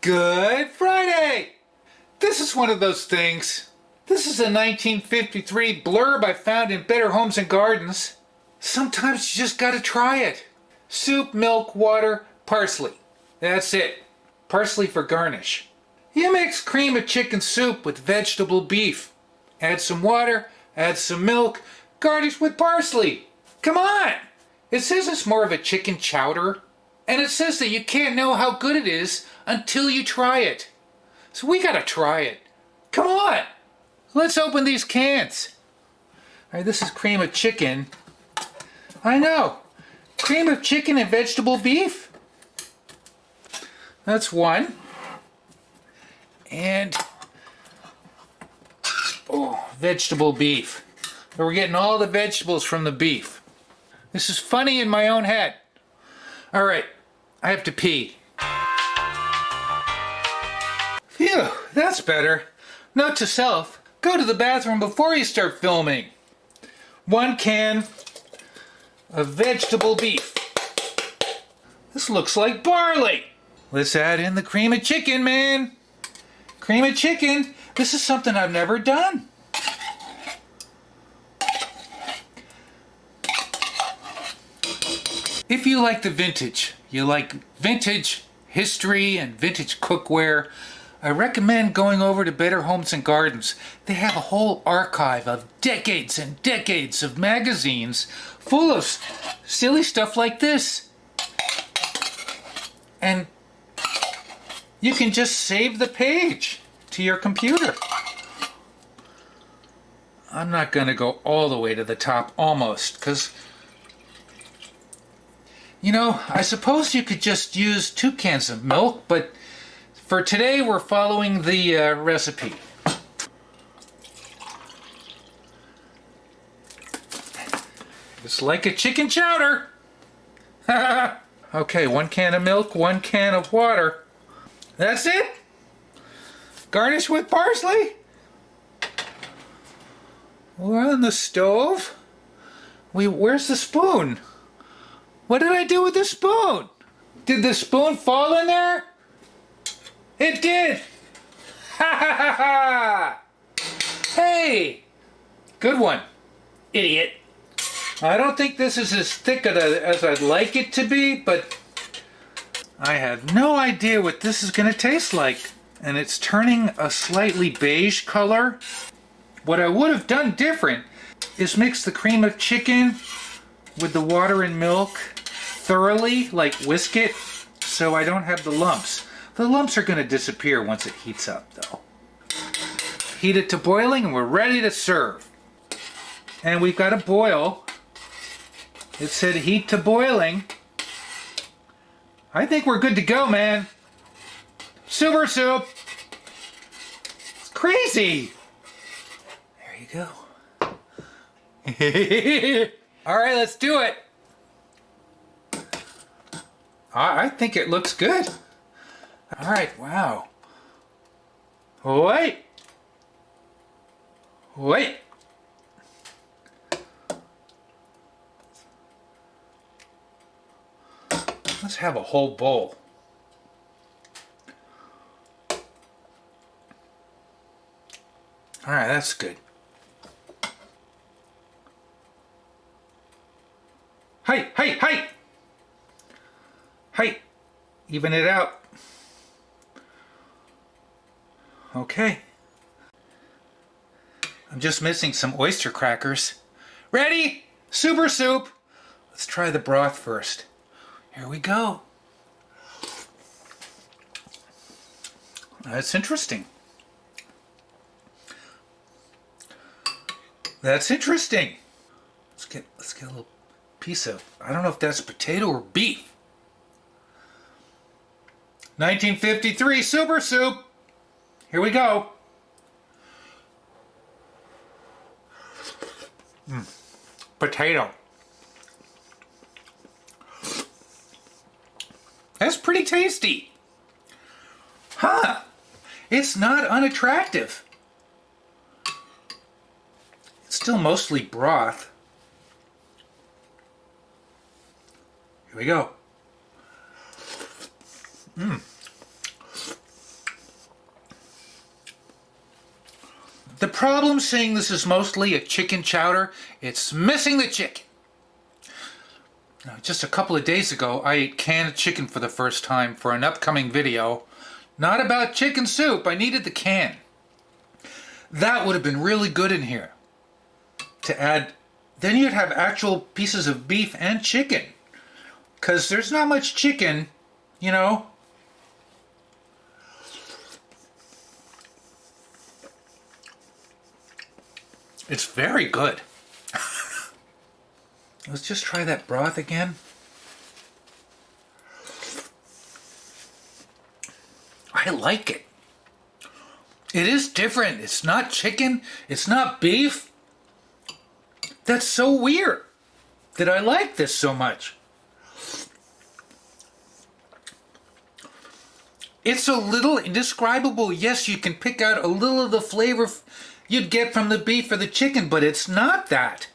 Good Friday! This is one of those things. This is a 1953 blurb I found in Better Homes and Gardens. Sometimes you just gotta try it. Soup, milk, water, parsley. That's it. Parsley for garnish. You mix cream of chicken soup with vegetable beef. Add some water, add some milk, garnish with parsley. Come on! It says it's more of a chicken chowder. And it says that you can't know how good it is until you try it. So we gotta try it. Come on! Let's open these cans. Alright, this is cream of chicken. I know. Cream of chicken and vegetable beef. That's one. And vegetable beef. So we're getting all the vegetables from the beef. This is funny in my own head. Alright, I have to pee. Phew, that's better. Note to self, go to the bathroom before you start filming. 1 can of vegetable beef. This looks like barley. Let's add in the cream of chicken, man. Cream of chicken. This is something I've never done. If you like the vintage, you like vintage history and vintage cookware, I recommend going over to Better Homes and Gardens. They have a whole archive of decades and decades of magazines full of silly stuff like this. And you can just save the page to your computer. I'm not going to go all the way to the top almost, because you know, I suppose you could just use 2 cans of milk, but for today we're following the recipe. It's like a chicken chowder. Okay, 1 can of milk, 1 can of water. That's it? Garnish with parsley? We're on the stove. Where's the spoon? What did I do with the spoon? Did the spoon fall in there? It did! Ha ha ha ha! Hey! Good one, idiot. I don't think this is as thick as I'd like it to be, but I have no idea what this is going to taste like. And it's turning a slightly beige color. What I would have done different is mix the cream of chicken with the water and milk thoroughly, like whisk it, so I don't have the lumps. The lumps are going to disappear once it heats up, though. Heat it to boiling and we're ready to serve. And we've got a boil. It said heat to boiling. I think we're good to go, man. Super soup. It's crazy. There you go. All right, let's do it. I think it looks good. All right, wow. Wait. Let's have a whole bowl. All right, that's good. Hey! Even it out. Okay. I'm just missing some oyster crackers. Ready? Super soup. Let's try the broth first. Here we go. That's interesting. That's interesting. Let's get a little piece of, I don't know if that's potato or beef. 1953 super soup. Here we go. Potato. That's pretty tasty. Huh. It's not unattractive. It's still mostly broth. Here we go. problem saying this is mostly a chicken chowder, it's missing the chicken. Now, just a couple of days ago, I ate canned chicken for the first time for an upcoming video. Not about chicken soup, I needed the can. That would have been really good in here to add. Then you'd have actual pieces of beef and chicken, because there's not much chicken, you know. It's very good. Let's just try that broth again. I like it. It is different. It's not chicken. It's not beef. That's so weird that I like this so much. It's a little indescribable. Yes, you can pick out a little of the flavor you'd get from the beef or the chicken, but it's not that.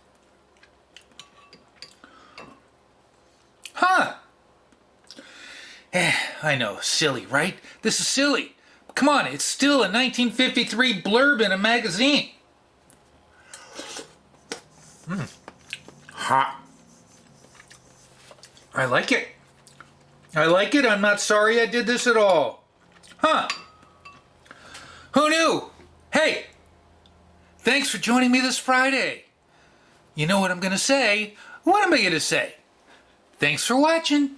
Huh. I know, silly, right? This is silly. Come on, it's still a 1953 blurb in a magazine. Hot. I like it. I like it. I'm not sorry I did this at all. Huh. Who knew? Hey, thanks for joining me this Friday. You know what I'm going to say? What am I going to say? Thanks for watching.